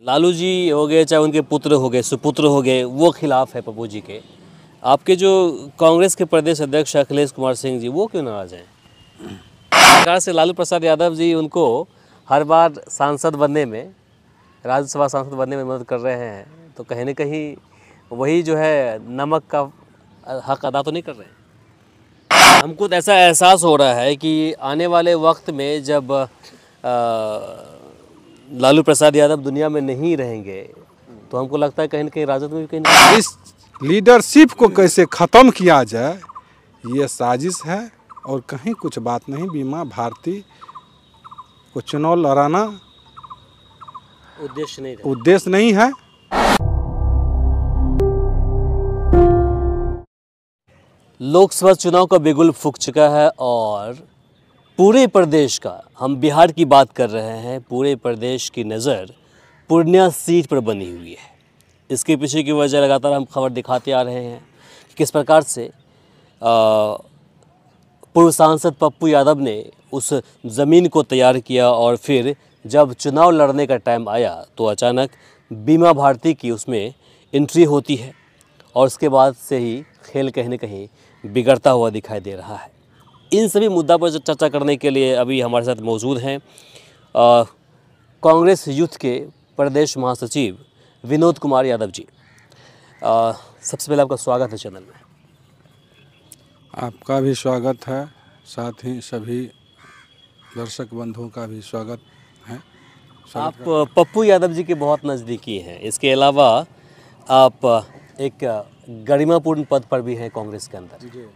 लालू जी हो गए, चाहे उनके पुत्र हो गए, सुपुत्र हो गए, वो खिलाफ है पप्पू जी के। आपके जो कांग्रेस के प्रदेश अध्यक्ष अखिलेश कुमार सिंह जी, वो क्यों नाराज हैं? सरकार से लालू प्रसाद यादव जी उनको हर बार सांसद बनने में, राज्यसभा सांसद बनने में मदद कर रहे हैं, तो कहीं ना कहीं वही जो है नमक का हक अदा तो नहीं कर रहे हैं। हमको तो ऐसा एहसास हो रहा है कि आने वाले वक्त में जब लालू प्रसाद यादव दुनिया में नहीं रहेंगे, तो हमको लगता है कहीं ना कहीं राजद में भी कहीं इस लीडरशिप को कैसे ख़त्म किया जाए, ये साजिश है और कहीं कुछ बात नहीं। बीमा भारती को चुनाव लड़ाना उद्देश्य नहीं है। लोकसभा चुनाव का बिगुल फूंक चुका है और पूरे प्रदेश का, हम बिहार की बात कर रहे हैं, पूरे प्रदेश की नज़र पूर्णिया सीट पर बनी हुई है। इसके पीछे की वजह लगातार हम खबर दिखाते आ रहे हैं कि किस प्रकार से पूर्व सांसद पप्पू यादव ने उस ज़मीन को तैयार किया और फिर जब चुनाव लड़ने का टाइम आया तो अचानक बीमा भारती की उसमें एंट्री होती है और उसके बाद से ही खेल कहीं न कहीं बिगड़ता हुआ दिखाई दे रहा है। इन सभी मुद्दा पर चर्चा करने के लिए अभी हमारे साथ मौजूद हैं कांग्रेस यूथ के प्रदेश महासचिव विनोद कुमार यादव जी। सबसे पहले आपका स्वागत है चैनल में। आपका भी स्वागत है, साथ ही सभी दर्शक बंधुओं का भी स्वागत है। आप पप्पू यादव जी के बहुत नज़दीकी हैं, इसके अलावा आप एक गरिमापूर्ण पद पर भी हैं कांग्रेस के अंदर।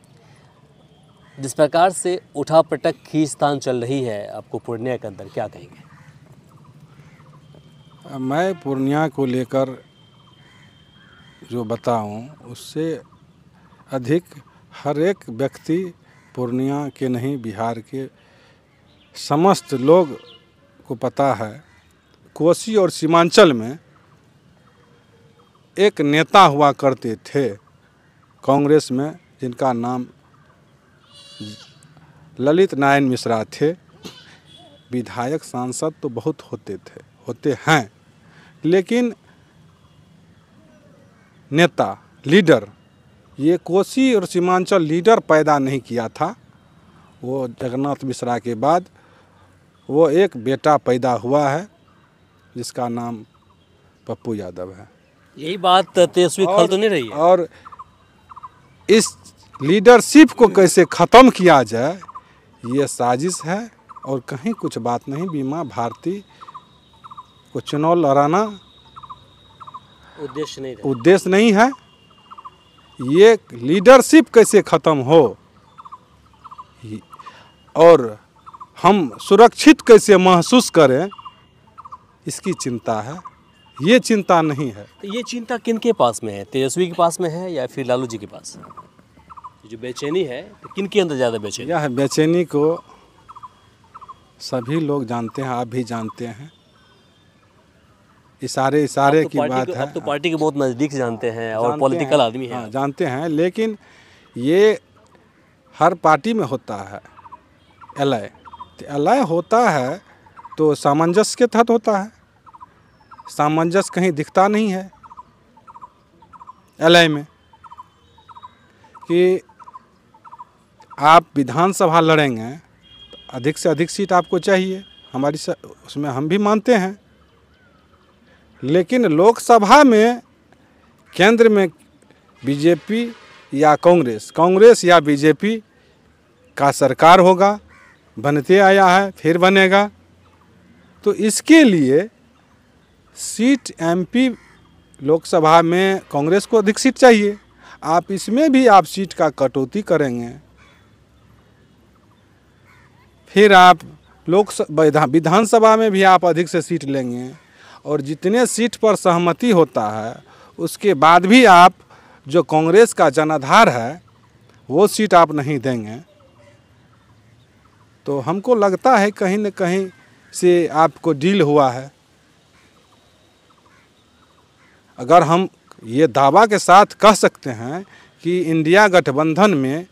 जिस प्रकार से उठापटक खींचतान चल रही है आपको पूर्णिया के अंदर, क्या कहेंगे? मैं पूर्णिया को लेकर जो बताऊं, उससे अधिक हर एक व्यक्ति पूर्णिया के नहीं, बिहार के समस्त लोग को पता है। कोसी और सीमांचल में एक नेता हुआ करते थे कांग्रेस में, जिनका नाम ललित नारायण मिश्रा थे। विधायक सांसद तो बहुत होते हैं, लेकिन नेता, लीडर, ये कोसी और सीमांचल लीडर पैदा नहीं किया था। वो जगन्नाथ मिश्रा के बाद वो एक बेटा पैदा हुआ है जिसका नाम पप्पू यादव है। यही बात तेजस्वी खल तो नहीं रही है? और इस लीडरशिप को कैसे ख़त्म किया जाए, ये साजिश है और कहीं कुछ बात नहीं। बीमा भारती को चुनाव लड़ाना उद्देश्य नहीं है। ये लीडरशिप कैसे ख़त्म हो और हम सुरक्षित कैसे महसूस करें, इसकी चिंता है। ये चिंता नहीं है। तो ये चिंता किनके पास में है? तेजस्वी के पास में है या फिर लालू जी के पास? जो बेचैनी है तो किनके अंदर ज़्यादा बेचैनी? यह बेचैनी को सभी लोग जानते हैं, आप भी जानते हैं। इशारे तो की बात है। अब तो पार्टी के बहुत नज़दीक से जानते हैं और पॉलिटिकल आदमी हैं। हाँ, जानते हैं, लेकिन ये हर पार्टी में होता है। एलआई होता है तो सामंजस्य के तहत होता है। सामंजस्य कहीं दिखता नहीं है एलआई में कि आप विधानसभा लड़ेंगे तो अधिक से अधिक सीट आपको चाहिए। उसमें हम भी मानते हैं, लेकिन लोकसभा में केंद्र में बीजेपी या कांग्रेस या बीजेपी का सरकार होगा, बनते आया है, फिर बनेगा। तो इसके लिए सीट एमपी लोकसभा में कांग्रेस को अधिक सीट चाहिए। आप इसमें भी आप सीट का कटौती करेंगे, फिर आप विधानसभा में भी आप अधिक से सीट लेंगे और जितने सीट पर सहमति होता है उसके बाद भी आप जो कांग्रेस का जनाधार है वो सीट आप नहीं देंगे। तो हमको लगता है कहीं न कहीं से आपको डील हुआ है। अगर हम ये दावा के साथ कह सकते हैं कि इंडिया गठबंधन में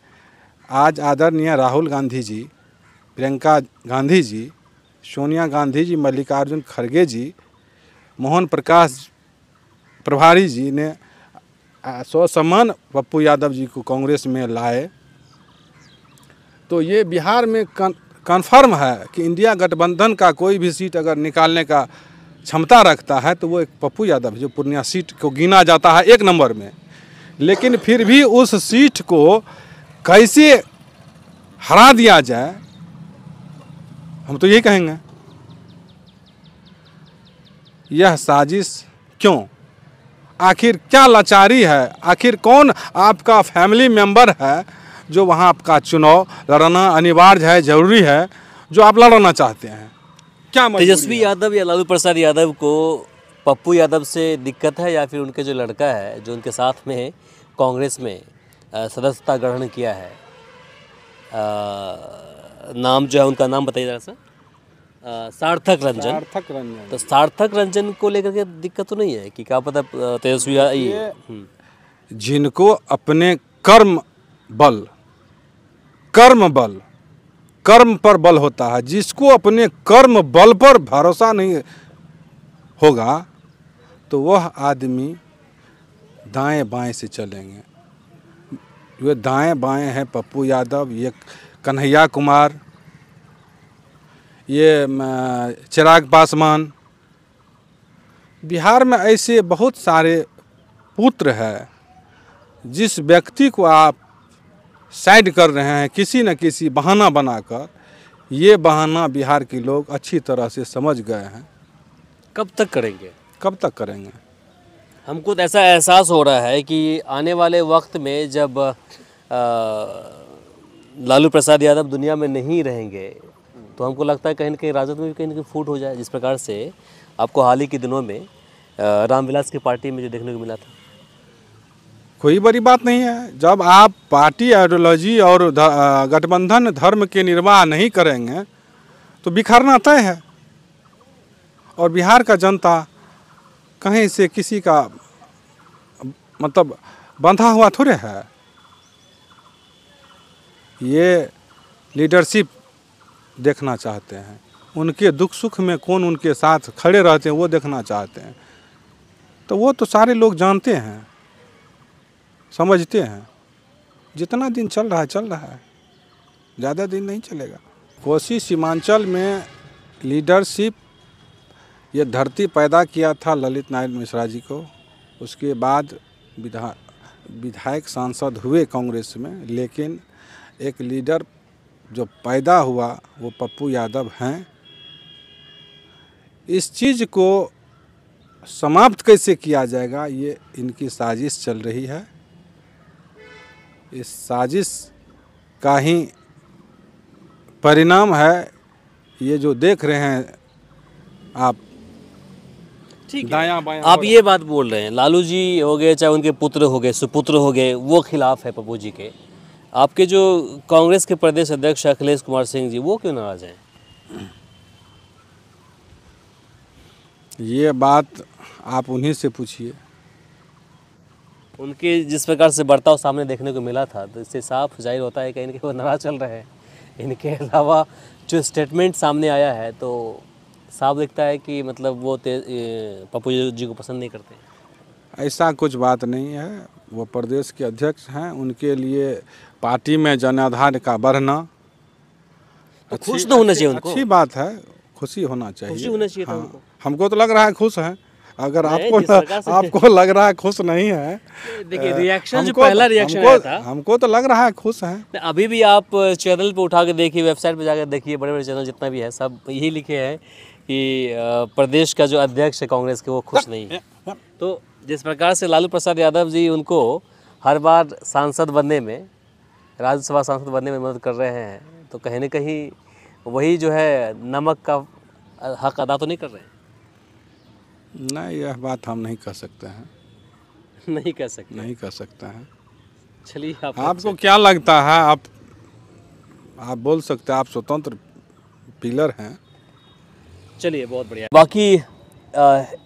आज आदरणीय राहुल गांधी जी, प्रियंका गांधी जी, सोनिया गांधी जी, मल्लिकार्जुन खड़गे जी मोहन प्रकाश प्रभारी जी ने स्वसम्मान पप्पू यादव जी को कांग्रेस में लाए, तो ये बिहार में कन्फर्म है कि इंडिया गठबंधन का कोई भी सीट अगर निकालने का क्षमता रखता है तो वो एक पप्पू यादव जो पूर्णिया सीट को गिना जाता है 1 नंबर में। लेकिन फिर भी उस सीट को कैसे हरा दिया जाए, हम तो यही कहेंगे। यह साजिश क्यों? आखिर क्या लाचारी है? आखिर कौन आपका फैमिली मेंबर है जो वहाँ आपका चुनाव लड़ना अनिवार्य है, जरूरी है, जो आप लड़ना चाहते हैं? क्या तेजस्वी यादव या लालू प्रसाद यादव को पप्पू यादव से दिक्कत है, या फिर उनके जो लड़का है जो उनके साथ में कांग्रेस में सदस्यता ग्रहण किया है, नाम जो है उनका नाम बताइए जरा सा। सार्थक रंजन। तो सार्थक रंजन को लेकर के दिक्कत तो नहीं है कि क्या पता तेजस्वी जिनको अपने कर्म पर बल होता है, जिसको अपने कर्म बल पर भरोसा नहीं होगा तो वह आदमी दाएं बाएं से चलेंगे। ये दाएं बाएं हैं पप्पू यादव, ये कन्हैया कुमार, ये चिराग पासवान। बिहार में ऐसे बहुत सारे पुत्र हैं जिस व्यक्ति को आप साइड कर रहे हैं किसी न किसी बहाना बनाकर। ये बहाना बिहार के लोग अच्छी तरह से समझ गए हैं। कब तक करेंगे? कब तक करेंगे? हमको तो ऐसा एहसास हो रहा है कि आने वाले वक्त में जब लालू प्रसाद यादव दुनिया में नहीं रहेंगे तो हमको लगता है कहीं ना कहीं राजद में भी कहीं ना कहीं फूट हो जाए, जिस प्रकार से आपको हाल ही के दिनों में रामविलास की पार्टी में जो देखने को मिला था। कोई बड़ी बात नहीं है। जब आप पार्टी आइडियोलॉजी और गठबंधन धर्म के निर्वाह नहीं करेंगे तो बिखरना तय है। और बिहार का जनता कहीं से किसी का मतलब बंधा हुआ थोड़े है। ये लीडरशिप देखना चाहते हैं, उनके दुख सुख में कौन उनके साथ खड़े रहते हैं वो देखना चाहते हैं। तो वो तो सारे लोग जानते हैं, समझते हैं। जितना दिन चल रहा है, ज़्यादा दिन नहीं चलेगा। कोसी सीमांचल में लीडरशिप ये धरती पैदा किया था ललित नारायण मिश्रा जी को। उसके बाद विधायक सांसद हुए कांग्रेस में, लेकिन एक लीडर जो पैदा हुआ वो पप्पू यादव हैं। इस चीज़ को समाप्त कैसे किया जाएगा, ये इनकी साजिश चल रही है। इस साजिश का ही परिणाम है ये जो देख रहे हैं आप। ठीक है, आप ये बात बोल रहे हैं लालू जी हो गए, चाहे उनके पुत्र हो गए, सुपुत्र हो गए, वो खिलाफ है पप्पू जी के। आपके जो कांग्रेस के प्रदेश अध्यक्ष अखिलेश कुमार सिंह जी, वो क्यों नाराज हैं? ये बात आप उन्हीं से पूछिए। उनके जिस प्रकार से बर्ताव सामने देखने को मिला था, तो इससे साफ जाहिर होता है कि इनके वो नाराज चल रहे हैं। इनके अलावा जो स्टेटमेंट सामने आया है तो साफ दिखता है कि मतलब वो पप्पू जी को पसंद नहीं करते। ऐसा कुछ बात नहीं है। वो प्रदेश के अध्यक्ष हैं, उनके लिए पार्टी में जनाधार का बढ़ना तो खुश तो होना चाहिए उनको। अच्छी बात है, खुशी होना चाहिए। खुशी होना चाहिए था हाँ, उनको। हमको तो लग रहा है खुश हैं। अगर आपको लग रहा है खुश नहीं है, देखिए रिएक्शन जो पहला रिएक्शन आया था, हमको तो लग रहा है खुश हैं। अभी भी आप चैनल पे उठा के देखिए, वेबसाइट पे जाकर देखिए, बड़े बड़े चैनल जितना भी है सब यही लिखे हैं कि प्रदेश का जो अध्यक्ष है कांग्रेस के वो खुश नहीं है। तो जिस प्रकार से लालू प्रसाद यादव जी उनको हर बार सांसद बनने में, राज्यसभा सांसद बनने में मदद कर रहे हैं, तो कहीं ना कहीं वही जो है नमक का हक अदा तो नहीं कर रहे हैं। नहीं, यह बात हम नहीं कर सकते हैं। नहीं कर सकते हैं। चलिए, आपको क्या लगता है? आप बोल सकते हैं, आप स्वतंत्र पिलर हैं। चलिए, बहुत बढ़िया। बाकी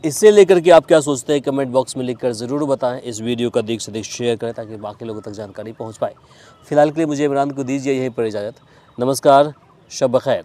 इससे लेकर के आप क्या सोचते हैं कमेंट बॉक्स में लिखकर ज़रूर बताएं। इस वीडियो को अधिक से अधिक शेयर करें ताकि बाकी लोगों तक जानकारी पहुंच पाए। फिलहाल के लिए मुझे इमरान को दीजिए यहीं पर इजाज़त। नमस्कार, शब बखैर।